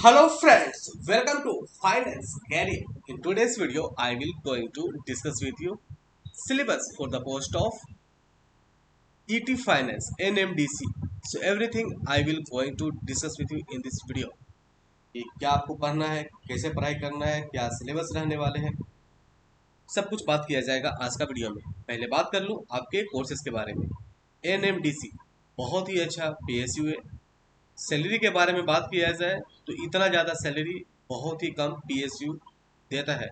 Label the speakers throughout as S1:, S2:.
S1: Hello friends, welcome to Finance Career. In today's video, I will going to discuss with you syllabus for the post of ET Finance NMDC. So everything I will going to discuss with you in this video. कि क्या आपको पढ़ना है, कैसे पढ़ाई करना है, क्या सिलेबस रहने वाले हैं, सब कुछ बात किया जाएगा आज का वीडियो में। पहले बात कर लूँ आपके कोर्सेज के बारे में। NMDC बहुत ही अच्छा PSU है। सैलरी के बारे में बात किया जाए तो इतना ज़्यादा सैलरी बहुत ही कम पीएसयू देता है।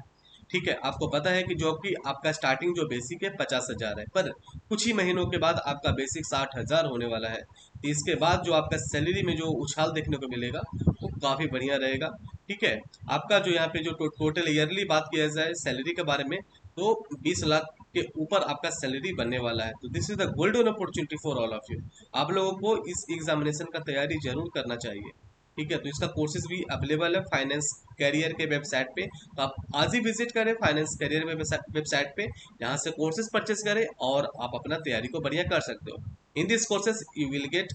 S1: ठीक है, आपको पता है कि जो कि आपका स्टार्टिंग जो बेसिक है 50,000 है, पर कुछ ही महीनों के बाद आपका बेसिक 60,000 होने वाला है। तो इसके बाद जो आपका सैलरी में जो उछाल देखने को मिलेगा वो काफ़ी बढ़िया रहेगा। ठीक है, आपका जो यहाँ पे जो टोटल ईयरली बात किया जाए सैलरी के बारे में, तो 20 लाख के ऊपर आपका सैलरी बनने वाला है। तो this is the golden opportunity for all of you. आप लोगों को इस एग्जामिनेशन का तैयारी जरूर करना चाहिए। ठीक है, तो इसका कोर्सेज भी अवेलेबल है फाइनेंस कैरियर के वेबसाइट पे। तो आप आज ही विजिट करें फाइनेंस कैरियर वेबसाइट पे, यहाँ से कोर्सेज परचेज करें और आप अपना तैयारी को बढ़िया कर सकते हो। In this courses you will get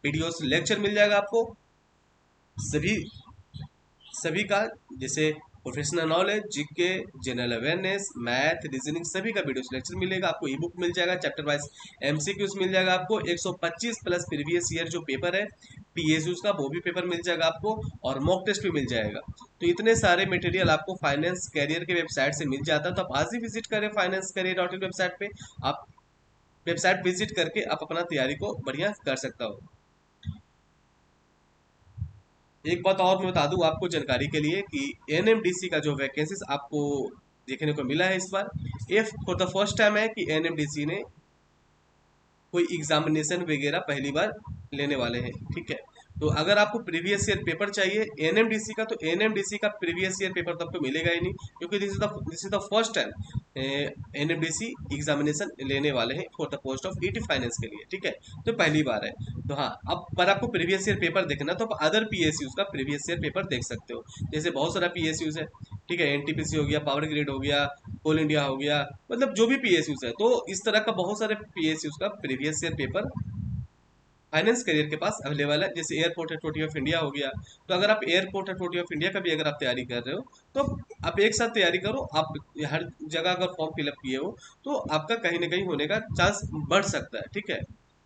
S1: videos, lecture मिल जाएगा आपको सभी सभी का, जैसे professional knowledge, GK, general awareness, math, reasoning, सभी का वीडियो लेक्चर मिलेगा आपको। ई बुक मिल जाएगा, चैप्टर वाइज एमसीक्यूज मिल जाएगा आपको। 125 प्लस प्रीवियस ईयर जो पेपर है पीएसयूज का, वो भी पेपर मिल जाएगा आपको, और मॉक टेस्ट भी मिल जाएगा। तो इतने सारे मटेरियल आपको फाइनेंस कैरियर के वेबसाइट से मिल जाता है। तो आप आज ही विजिट करें finance career dot in website पे। आप वेबसाइट विजिट करके आप अपना तैयारी को बढ़िया कर सकता हो। एक बात और मैं बता दूं आपको जानकारी के लिए कि एनएमडीसी का जो वैकेंसीज आपको देखने को मिला है इस बार, ये फॉर द फर्स्ट टाइम है कि एनएमडीसी ने कोई एग्जामिनेशन वगैरह पहली बार लेने वाले हैं। ठीक है, तो अगर आपको प्रीवियस ईयर पेपर चाहिए एनएमडीसी का, तो एनएमडीसी का प्रीवियस ईयर पेपर तो आपको मिलेगा ही नहीं, क्योंकि this is the first time NMDC examination लेने वाले हैं for the post of ET finance के लिए। ठीक है, तो पहली बार है। तो हाँ, अब पर आपको प्रीवियस ईयर पेपर देखना, तो आप अदर पीएसयूज का प्रीवियस ईयर पेपर देख सकते हो। जैसे बहुत सारा पीएसयूज है। ठीक है, एनटीपीसी हो गया, पावर ग्रिड हो गया, कोल इंडिया हो गया, मतलब जो भी पीएसयूज है, तो इस तरह का बहुत सारे पीएसयूज का previous year paper finance career के पास अवेलेबल है। जैसे एयरपोर्ट अथॉरिटी ऑफ इंडिया हो गया, तो अगर आप एयरपोर्ट अथॉरिटी ऑफ इंडिया का भी अगर आप तैयारी कर रहे हो, तो आप एक साथ तैयारी करो। आप हर जगह अगर फॉर्म फिलअप किए हो, तो आपका कहीं ना कहीं होने का चांस बढ़ सकता है। ठीक है,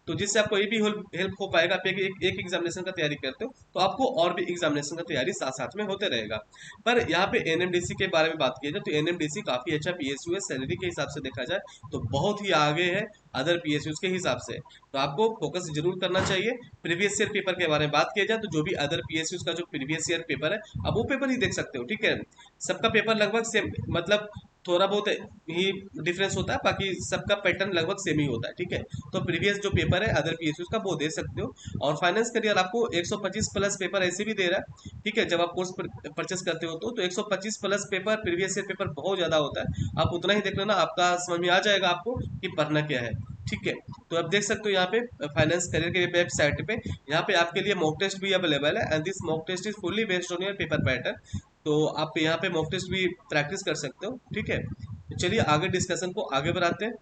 S1: तो जिससे आपको ये भी हेल्प हो पाएगा। आप एक एग्जामिनेशन का तैयारी करते हो, तो आपको और भी एग्जामिनेशन का तैयारी साथ साथ में होते रहेगा। पर यहाँ पे एनएमडीसी के बारे में बात की जाए, तो एनएमडीसी काफी अच्छा पीएसयू है। सैलरी के हिसाब से देखा जाए तो बहुत ही आगे है अदर पीएसयूज के हिसाब से। तो आपको फोकस जरूर करना चाहिए। प्रीवियस ईयर पेपर के बारे में बात किया जाए, तो जो भी अदर पीएसयूज का जो प्रीवियस ईयर पेपर है, आप वो पेपर ही देख सकते हो। ठीक है, सबका पेपर लगभग सेम, मतलब थोड़ा बहुत ही डिफरेंस होता है, बाकी सबका पैटर्न लगभग सेम ही होता है। ठीक है, तो प्रीवियस जो पेपर है अदर पीएसयूज का, वो दे सकते हो। और फाइनेंस करियर आपको 125 प्लस पेपर ऐसे भी दे रहा है। ठीक है, जब आप कोर्स परचेस करते हो तो 125 plus paper, previous year paper बहुत ज्यादा होता है। आप उतना ही देख लेना, आपका समझ में आ जाएगा आपको कि पढ़ना क्या है। ठीक है, तो आप देख सकते हो यहाँ पे फाइनेंस करियर के वेबसाइट पे, यहाँ पे आपके लिए मॉक टेस्ट भी अवेलेबल है, and this mock test is fully based on your paper pattern. तो आप यहाँ पे मॉक टेस्ट भी प्रैक्टिस कर सकते हो। ठीक है, तो चलिए आगे डिस्कशन को आगे बढ़ाते हैं।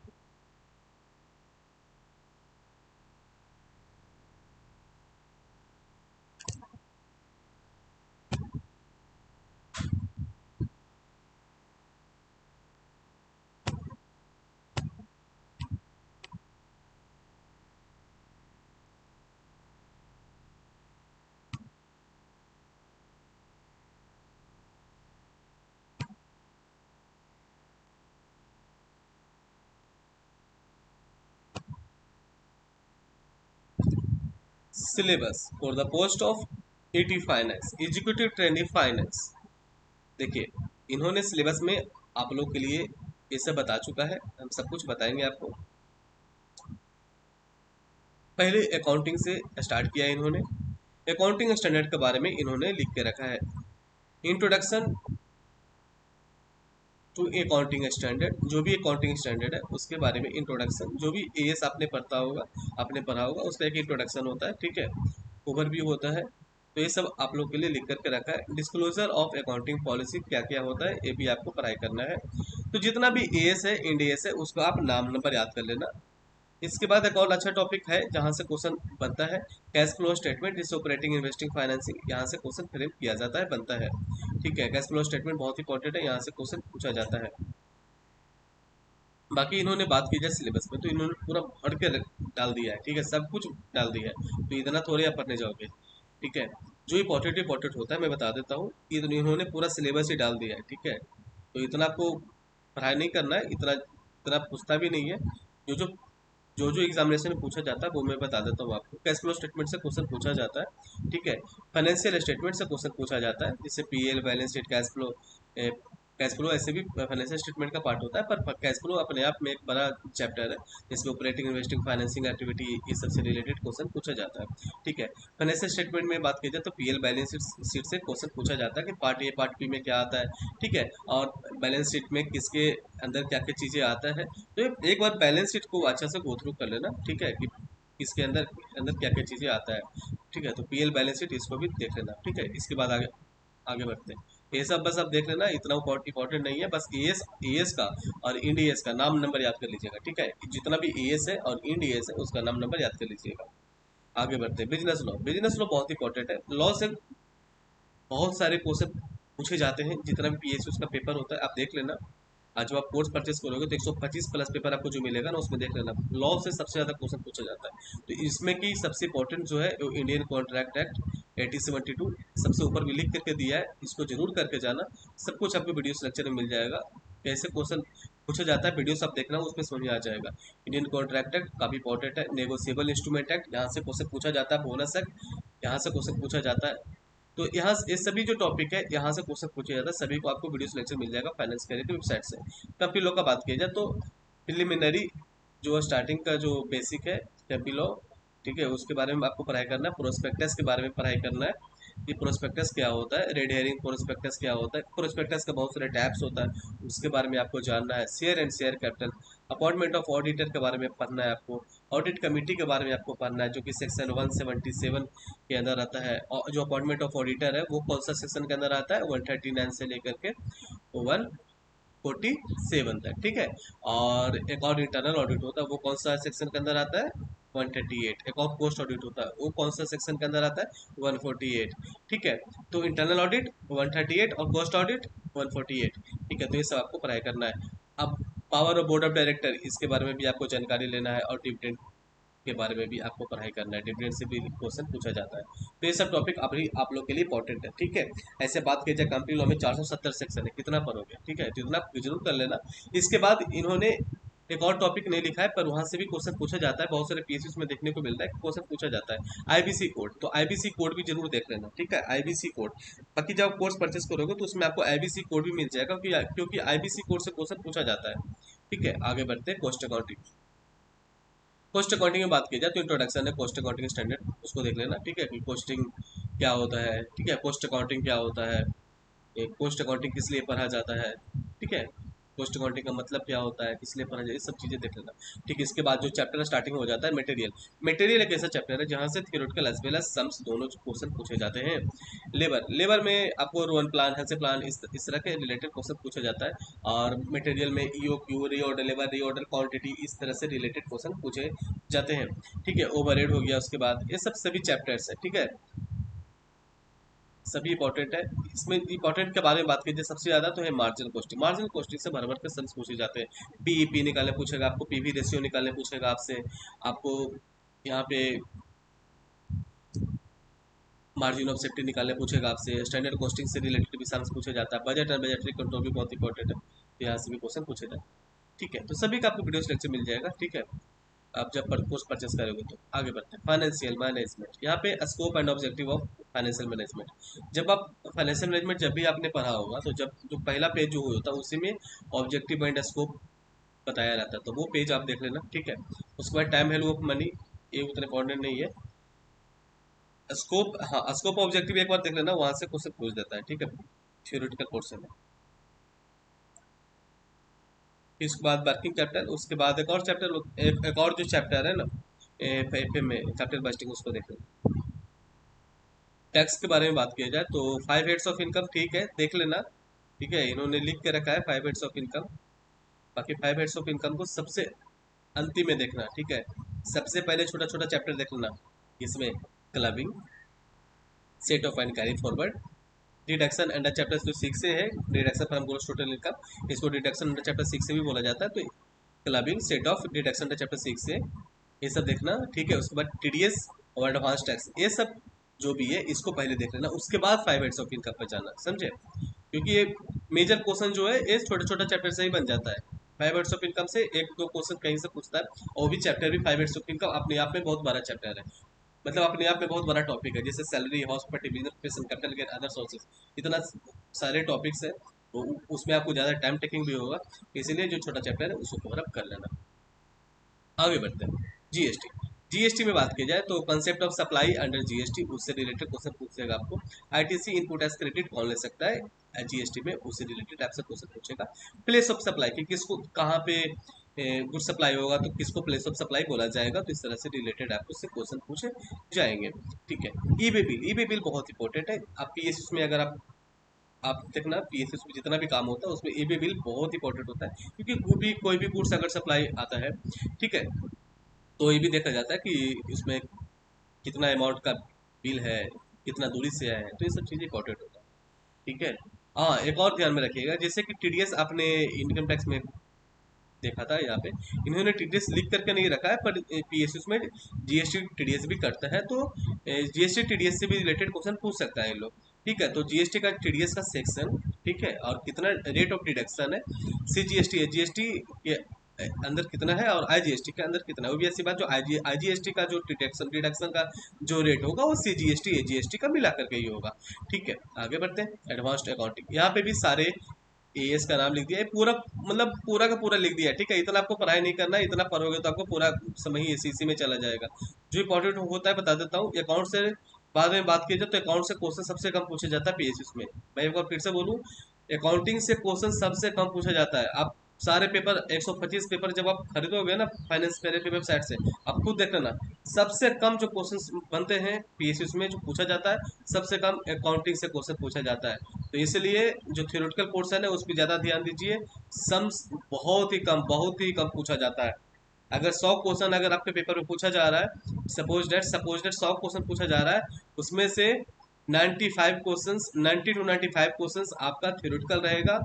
S1: Syllabus for the post of eighty finance executive training finance. देखिए, इन्होंने सिलेबस में आप लोग के लिए ये सब बता चुका है, हम सब कुछ बताएंगे आपको। पहले अकाउंटिंग से स्टार्ट किया है इन्होंने। अकाउंटिंग स्टैंडर्ड के बारे में इन्होंने लिख के रखा है। इंट्रोडक्शन टू अकाउंटिंग स्टैंडर्ड, जो भी अकाउंटिंग स्टैंडर्ड है उसके बारे में इंट्रोडक्शन, जो भी एएस आपने पढ़ता होगा, आपने पढ़ा होगा, उसका एक इंट्रोडक्शन होता है। ठीक है, ओवरव्यू होता है। तो ये सब आप लोग के लिए लिख करके रखा है। डिस्क्लोजर ऑफ अकाउंटिंग पॉलिसी क्या क्या होता है, ये भी आपको पढ़ाई करना है। तो जितना भी एएस है, इंड एस है, उसका आप नाम नंबर याद कर लेना। इसके बाद एक और अच्छा टॉपिक है जहां से क्वेश्चन बनता है, कैश फ्लो स्टेटमेंट, जिससे ऑपरेटिंग इन्वेस्टिंग फाइनेंसिंग, यहाँ से क्वेश्चन फ्रेम किया जाता है, बनता है। ठीक है, कैश फ्लो स्टेटमेंट बहुत इंपॉर्टेंट है, यहाँ से क्वेश्चन पूछा जाता है। बाकी इन्होंने बात की जाए सिलेबस में, तो इन्होंने पूरा भर के डाल दिया है। ठीक है, सब कुछ डाल दिया है, तो इतना थोड़े आप पढ़ने जाओगे। ठीक है, जो इंपॉर्टेंट इंपॉर्टेंट होता है मैं बता देता हूँ, इन्होंने पूरा सिलेबस ही डाल दिया है। ठीक है, तो इतना आपको पढ़ाई नहीं करना है, इतना इतना पूछता भी नहीं है। जो जो जो एग्जामिनेशन में पूछा जाता है वो मैं बता देता हूँ आपको। कैश फ्लो स्टेटमेंट से क्वेश्चन पूछा जाता है। ठीक है, फाइनेंशियल स्टेटमेंट से क्वेश्चन पूछा जाता है, जैसे PL, balance sheet, cash flow. Cash flow ऐसे भी फाइनेंशियल स्टेटमेंट का पार्ट होता है, पर कैश फ्लो अपने आप में एक बड़ा चैप्टर है, जिसमें ऑपरेटिंग, इन्वेस्टिंग, फाइनेंसिंग एक्टिविटी, ये सबसे रिलेटेड क्वेश्चन पूछा जाता है। ठीक है, फाइनेंशियल स्टेटमेंट में बात की जाए तो पीएल, बैलेंस शीट से क्वेश्चन पूछा जाता है कि पार्ट ए पार्ट बी में क्या आता है। ठीक है, और बैलेंस शीट में किसके अंदर क्या क्या चीज़ें आता है। तो एक बार बैलेंस शीट को अच्छा से गो थ्रू कर लेना। ठीक है, कि इसके अंदर अंदर क्या क्या चीज़ें आता है। ठीक है, तो पीएल, बैलेंस शीट इसको भी देख लेना। ठीक है, इसके बाद आगे आगे बढ़ते हैं। ये सब बस आप देख लेना, इतना इंपॉर्टेंट नहीं है। बस एएस का और इंड एएस का नाम नंबर याद कर लीजिएगा। ठीक है, जितना भी एएस है और इंड एएस है उसका नाम नंबर याद कर लीजिएगा। आगे बढ़ते हैं। बिजनेस लॉ, बिजनेस लॉ बहुत इंपॉर्टेंट है। लॉ से बहुत सारे क्वेश्चन पूछे जाते हैं, जितना भी पीएसयू उसका पेपर होता है आप देख लेना। आज जब आप कोर्स परचेस करोगे तो 125 प्लस पेपर आपको जो मिलेगा ना, उसमें देख लेना, लॉ से सबसे ज़्यादा क्वेश्चन पूछा जाता है। तो इसमें की सबसे इंपॉर्टेंट जो है वो इंडियन कॉन्ट्रैक्ट एक्ट 1872 सबसे ऊपर भी लिख करके दिया है, इसको जरूर करके जाना। सब कुछ आपको वीडियो लेक्चर में मिल जाएगा, कैसे क्वेश्चन पूछा जाता है, वीडियो सब देखना, उसमें समझ में आ जाएगा। इंडियन कॉन्ट्रैक्ट एक्ट काफी इंपॉर्टेंट है। नेगोशिएबल इंस्ट्रूमेंट एक्ट, यहाँ से क्वेश्चन पूछा जाता है। बोनस एक्ट, यहाँ से क्वेश्चन पूछा जाता है। तो यहाँ ये सभी जो टॉपिक है यहाँ से क्वेश्चन पूछे जाता है, सभी को आपको वीडियो लेक्चर मिल जाएगा फाइनेंस कैरियर की वेबसाइट से। कंपनी लॉ का बात किया जाए तो प्रिलिमिनरी जो स्टार्टिंग का जो बेसिक है कंपनी लॉ, ठीक है, उसके बारे में आपको पढ़ाई करना है। प्रोस्पेक्टस के बारे में पढ़ाई करना है कि प्रोस्पेक्टस क्या होता है, रेड हेरिंग प्रोस्पेक्टस क्या होता है, प्रोस्पेक्टस का बहुत सारे टैप्स होता है, उसके बारे में आपको जानना है। Share and share capital, appointment of auditor के बारे में पढ़ना है आपको। ऑडिट कमेटी के बारे में आपको पढ़ना है, जो कि सेक्शन 177 के अंदर आता है। और जो अपॉइंटमेंट ऑफ ऑडिटर है वो कौन सा सेक्शन के अंदर आता है, 139 से लेकर के 147 तक। ठीक है, और एक और इंटरनल ऑडिट होता है, वो कौन सा सेक्शन के अंदर आता है, 138। एक और पोस्ट ऑडिट होता है, वो कौन सा सेक्शन के अंदर आता है, 148। ठीक है, तो इंटरनल ऑडिट 138 और पोस्ट ऑडिट 148। ठीक है, तो ये सब आपको पढ़ाई करना है। अब power of board of director, इसके बारे में भी आपको जानकारी लेना है, और डिविडेंड के बारे में भी आपको पढ़ाई करना है। डिविडेंड से भी क्वेश्चन पूछा जाता है। तो ये सब टॉपिक अभी आप लोग के लिए इंपॉर्टेंट है। ठीक है, ऐसे बात की जाए कंपनी लॉ में 470 सेक्शन है, कितना पढ़ोगे। ठीक है, तो इतना जरूर कर लेना। इसके बाद इन्होंने एक और टॉपिक नहीं लिखा है, पर वहां से भी क्वेश्चन पूछा जाता है। बहुत सारे पीएसयू में देखने को मिलता है कि क्वेश्चन पूछा जाता है, आईबीसी कोड। तो आईबीसी कोड भी जरूर देख लेना। ठीक है, आईबीसी कोड, बाकी जब कोर्स परचेस करोगे तो उसमें आपको आईबीसी कोड भी मिल जाएगा, क्योंकि आईबीसी कोड से क्वेश्चन पूछा जाता है। ठीक है, आगे बढ़ते हैं। कॉस्ट अकाउंटिंग, कॉस्ट अकाउंटिंग में बात की जाए तो इंट्रोडक्शन है कॉस्ट अकाउंटिंग स्टैंडर्ड, उसको देख लेना। ठीक है, कि कॉस्टिंग क्या होता है, ठीक है, कॉस्ट अकाउंटिंग क्या होता है, पोस्ट अकाउंटिंग किस लिए पढ़ा जाता है। ठीक है, पोस्ट अकाउंटिंग का मतलब क्या होता है, किस लिए पढ़ा जाता है, ये सब चीज़ें देख लेना। ठीक है, इसके बाद जो चैप्टर स्टार्टिंग हो जाता है मटेरियल। मटेरियल एक ऐसा चैप्टर है जहाँ से theoretical as well as sums दोनों क्वेश्चन पूछे जाते हैं। लेबर, लेबर में आपको रोन प्लान, हेल्थ प्लान, इस तरह के रिलेटेड क्वेश्चन पूछा जाता है। और मटेरियल में ईओ क्यू, रीऑर्डर लेबर, रीऑर्डर क्वांटिटी, इस तरह से रिलेटेड क्वेश्चन पूछे जाते हैं। ठीक है, ओवरहेड हो गया, उसके बाद ये सब सभी चैप्टर्स है। ठीक है, सभी इंपॉर्टेंट है। इसमें इंपॉर्टेंट के बारे में बात कीजिए, सबसे ज्यादा तो है मार्जिन कॉस्टिंग। मार्जिन कॉस्टिंग से भर भर के सम्स पूछे जाते हैं। पीईपी निकालने पूछेगा आपको, पीवी रेशियो निकालने पूछेगा आपसे, आपको यहाँ पे मार्जिन ऑफ सेफ्टी निकालने पूछेगा आपसे, स्टैंडर्ड कॉस्टिंग से रिलेटेड भी सम्स पूछे जाता है। बजट एंड बजटरी कंट्रोल भी बहुत इंपॉर्टेंट है, तो यहाँ से भी क्वेश्चन पूछे जाते हैं। ठीक है, तो सभी का आपको वीडियो लेक्चर मिल जाएगा। ठीक है, आप जब कोर्स परचेस करोगे तो। आगे बढ़ते हैं। फाइनेंशियल मैनेजमेंट, यहाँ पे scope and objective of financial management. जब आप फाइनेंशियल मैनेजमेंट जब भी आपने पढ़ा होगा, तो जब जो पहला पेज जो होता है उसी में ऑब्जेक्टिव एंड स्कोप बताया रहता है, तो वो पेज आप देख लेना। ठीक है, उसके बाद टाइम वैल्यू ऑफ मनी, ये उतना इंपॉर्टेंट नहीं है। स्कोप, हाँ, स्कोप ऑब्जेक्टिव एक बार देख लेना, वहां से क्वेश्चन पूछ देता है। ठीक है, थ्योरेटिकल पोर्शन है। इसके बाद वर्किंग चैप्टर, उसके बाद एक और चैप्टर, एक और जो चैप्टर है ना एफ में कैपिटल बजटिंग, उसको देख लेना। टैक्स के बारे में बात किया जाए तो 5 हेड्स ऑफ इनकम, ठीक है, देख लेना। ठीक है, इन्होंने लिख के रखा है 5 हेड्स ऑफ इनकम। बाकी 5 हेड्स ऑफ इनकम को सबसे अंतिम में देखना, ठीक है। सबसे पहले छोटा छोटा चैप्टर देख लेना। इसमें clubbing, set off and carry forward, deduction under chapter जो 6 से है, deduction from gross total income, इसको डिडक्शन अंडर चैप्टर 6 से भी बोला जाता है। तो clubbing, set off, deduction under chapter 6 से ये सब देखना, ठीक है। उसके बाद टीडीएस और एडवांस टैक्स, ये सब जो भी है इसको पहले देख लेना, उसके बाद 5 हेड्स ऑफ इनकम पर जाना, समझे। क्योंकि ये मेजर क्वेश्चन जो है ये छोटे छोटा चैप्टर से ही बन जाता है। 5 हेड्स ऑफ इनकम से एक दो क्वेश्चन कहीं से पूछता है, और वो भी चैप्टर भी 5 हेड्स ऑफ इनकम अपने आप में बहुत बड़ा चैप्टर है, मतलब अपने आप में बहुत बड़ा टॉपिक है। जैसे salary, hospital, business, capital gain, other sources, इतना सारे टॉपिक्स है। तो उसमें आपको ज़्यादा टाइम टेकिंग भी होगा, इसीलिए जो छोटा चैप्टर है उसको कवर अप कर लेना। आगे बढ़ते हैं। जीएसटी, जीएसटी में बात की जाए तो concept of supply under GST, उससे रिलेटेड क्वेश्चन पूछेगा आपको। आईटीसी इनपुट एज क्रेडिट कौन ले सकता है जीएसटी में, उससे रिलेटेड आपसे क्वेश्चन पूछेगा। प्लेस ऑफ सप्लाई कि किसको कहाँ पे गुड सप्लाई होगा तो किसको प्लेस ऑफ सप्लाई बोला जाएगा, तो इस तरह से रिलेटेड आपको उससे क्वेश्चन पूछे जाएंगे, ठीक है। ई वे बिल, ई वे बिल बहुत इंपॉर्टेंट है। आप पीएसएस में अगर आप देखना, पीएसएस में जितना भी काम होता है उसमें ई वे बिल बहुत इंपॉर्टेंट होता है, क्योंकि कोई भी गुड्स अगर सप्लाई आता है, ठीक है, तो ये भी देखा जाता है कि इसमें कितना अमाउंट का बिल है, कितना दूरी से आया है, तो ये सब चीज़ें इंपॉर्टेंट होता है, ठीक है। हाँ, एक और ध्यान में रखिएगा, जैसे कि टीडीएस आपने इनकम टैक्स में देखा था, यहाँ पे इन्होंने टीडीएस लिख करके नहीं रखा है, पर पीएसयू में जीएसटी टीडीएस भी करता है, तो जीएसटी टीडीएस से भी रिलेटेड क्वेश्चन पूछ सकता है ये लोग, ठीक है। तो जीएसटी का टीडीएस का सेक्शन, ठीक है, और कितना रेट ऑफ डिडक्शन है, सीजीएसटी है, जीएसटी के अंदर कितना है और आईजीएसटी के अंदर कितना है, वो भी ऐसी बात, जो आईजीएसटी का जो डिडक्शन डिडक्शन का जो रेट होगा वो सीजीएसटी एजीएसटी का मिला करके ही होगा, ठीक है। आगे बढ़ते हैं। एडवांस्ड अकाउंटिंग, यहाँ पे भी सारे एएस का नाम लिख दिया है, पूरा मतलब पूरा का पूरा लिख दिया है, ठीक है। इतना आपको पढ़ाई नहीं करना है, इतना पढ़ोगे तो आपको पूरा समय ही इसी में चला जाएगा। जो इंपॉर्टेंट होता है बता देता हूँ। अकाउंट से बाद में बात की जाए तो अकाउंट से क्वेश्चन सबसे कम पूछा जाता है पीएसयू में। मैं एक बार फिर से बोलूँ, अकाउंटिंग से क्वेश्चन सबसे कम पूछा जाता है। आप सारे पेपर 125 पेपर जब आप खरीदोगे ना फाइनेंस मेरे पे वेबसाइट से, आप खुद देख लेना, सबसे कम जो क्वेश्चन बनते हैं पीएसयू में जो पूछा जाता है, सबसे कम अकाउंटिंग से क्वेश्चन पूछा जाता है। तो इसलिए जो थ्योरेटिकल पोर्शन है उस पर ज़्यादा ध्यान दीजिए। सम्स बहुत ही कम पूछा जाता है। अगर 100 क्वेश्चन अगर आपके पेपर में पूछा जा रहा है, सपोज दैट 100 क्वेश्चन पूछा जा रहा है, उसमें से 95 क्वेश्चंस, 90 टू 95 क्वेश्चंस आपका थ्योरेटिकल रहेगा,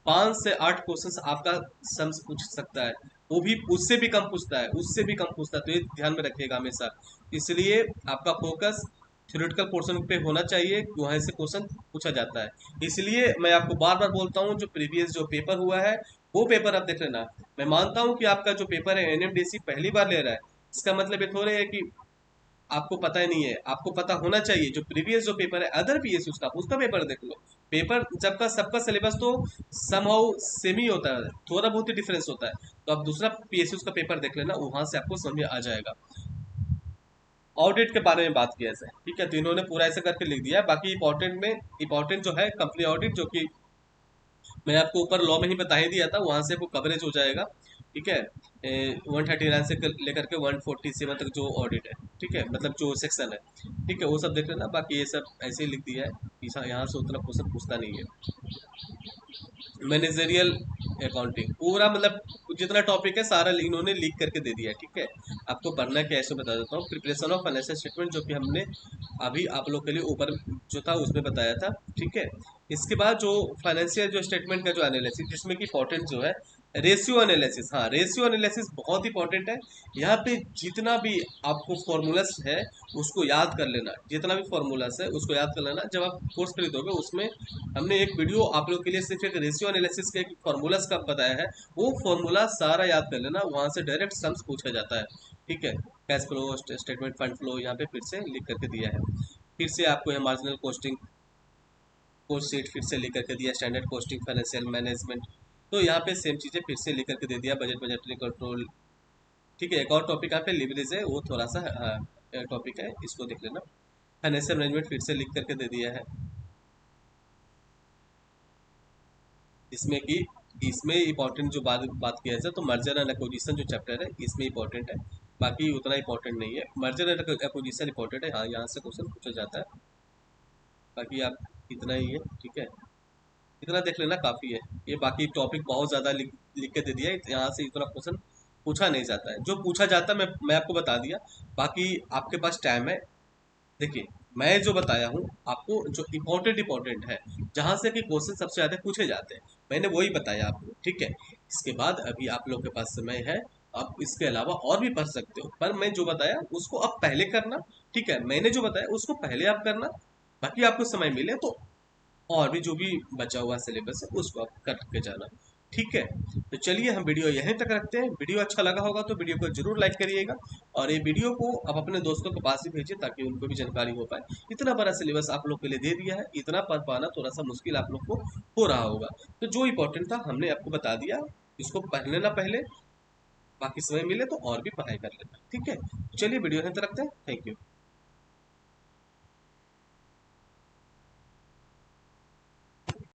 S1: 5 से 8 क्वेश्चंस आपका सम्स पूछ सकता है, वो भी उससे भी कम पूछता है, उससे भी कम पूछता है, तो ये ध्यान में रखिएगा हमेशा। इसलिए आपका फोकस थ्योरेटिकल पोर्शन पे होना चाहिए, वहाँ से क्वेश्चन पूछा जाता है। इसलिए मैं आपको बार बार बोलता हूँ, जो प्रीवियस जो पेपर हुआ है वो पेपर आप देख लेना। मैं मानता हूँ कि आपका जो पेपर है एनएमडीसी पहली बार ले रहा है, इसका मतलब ये थोड़े है कि आपको पता ही नहीं है, आपको पता होना चाहिए। जो प्रीवियस जो पेपर है अदर पीएस उसका पेपर देख लो। पेपर जब का सबका सिलेबस तो समहाउ सेम ही होता है, थोड़ा बहुत ही डिफरेंस होता है, तो आप दूसरा पीएसयू का पेपर देख लेना, वहां से आपको समझ में आ जाएगा। ऑडिट के बारे में बात किया जाए, ठीक है, तो इन्होंने पूरा ऐसे करके लिख दिया है। बाकी इंपॉर्टेंट में इंपॉर्टेंट जो है कंपनी ऑडिट, जो कि मैंने आपको ऊपर लॉ में ही बता ही दिया था, वहां से वो कवरेज हो जाएगा, ठीक है। 139 से लेकर के 147 तक जो ऑडिट है, ठीक है, मतलब जो सेक्शन है, ठीक है, वो सब देख लेना। बाकी ये सब ऐसे ही लिख दिया है, यहाँ से उतना क्वेश्चन पूछता नहीं है। मैनेजरियल अकाउंटिंग पूरा मतलब जितना टॉपिक है सारा इन्होंने लीक करके दे दिया है, ठीक है। आपको पढ़ना क्या है ऐसे बता देता हूँ। प्रिपरेशन ऑफ फाइनेंशियल स्टेटमेंट, जो कि हमने अभी आप लोग के लिए ऊपर जो था उसमें बताया था, ठीक है। इसके बाद जो फाइनेंशियल जो स्टेटमेंट का जो एनालिसिस, जिसमें कि इंपॉर्टेंट जो है रेशियो एनालिसिस, हाँ रेशियो एनालिसिस बहुत इंपॉर्टेंट है। यहाँ पे जितना भी आपको फॉर्मूलास है उसको याद कर लेना, जितना भी फॉर्मूलास है उसको याद कर लेना। जब आप कोर्स खरीदोगे उसमें हमने एक वीडियो आप लोग के लिए सिर्फ एक रेशियो एनालिसिस के एक फॉर्मूलास का बताया है, वो फॉर्मूला सारा याद कर लेना, वहां से डायरेक्ट सम्स पूछा जाता है, ठीक है। Cash flow statement, fund flow यहाँ पे फिर से लिख करके दिया है। फिर से आपको है मार्जिनल कॉस्टिंग, कोस्ट शीट फिर से लिख करके दिया, स्टैंडर्ड कॉस्टिंग, फाइनेंशियल मैनेजमेंट, तो यहाँ पे सेम चीज़ें फिर से लिख करके दे दिया, बजट बजटरी कंट्रोल, ठीक है। एक और टॉपिक यहाँ पे लिवरेज है, वो थोड़ा सा टॉपिक है, इसको देख लेना। फाइनेंशियल मैनेजमेंट फिर से लिख करके दे दिया है, इसमें कि इसमें इंपॉर्टेंट जो बात बात किया जाए तो मर्जर एंड एक्विजिशन जो चैप्टर है इसमें इंपॉर्टेंट है। बाकी उतना इंपॉर्टेंट नहीं है, मर्जर एंड एक्विजिशन इंपॉर्टेंट है, हाँ यहाँ से क्वेश्चन पूछा जाता है। बाकी आप इतना ही है, ठीक है, इतना देख लेना काफ़ी है। ये बाकी टॉपिक बहुत ज़्यादा लिख लिख के दे दिया है, यहाँ से इतना क्वेश्चन पूछा नहीं जाता है। जो पूछा जाता है मैं आपको बता दिया। बाकी आपके पास टाइम है। देखिए, मैं जो बताया हूँ आपको, जो इम्पोर्टेंट इम्पोर्टेंट है, जहां से कि क्वेश्चन सबसे ज्यादा पूछे जाते हैं, मैंने वही बताया आपको, ठीक है। इसके बाद अभी आप लोग के पास समय है, आप इसके अलावा और भी पढ़ सकते हो, पर मैं जो बताया उसको आप पहले करना। ठीक है, मैंने जो बताया उसको पहले आप करना। बाकी आपको समय मिले तो और भी जो भी बचा हुआ सिलेबस है उसको आप करके जाना। ठीक है, तो चलिए हम वीडियो यहीं तक रखते हैं। वीडियो अच्छा लगा होगा तो वीडियो को जरूर लाइक करिएगा, और ये वीडियो को आप अपने दोस्तों के पास ही भेजिए ताकि उनको भी जानकारी हो पाए। इतना बड़ा सिलेबस आप लोग के लिए दे दिया है, इतना पढ़ पाना थोड़ा सा मुश्किल आप लोग को हो रहा होगा। तो जो इंपॉर्टेंट था हमने आपको बता दिया, इसको पढ़ लेना पहले। बाकी समय मिले तो और भी पढ़ाई कर लेना। ठीक है, चलिए वीडियो यहीं तक रखते हैं। Thank you.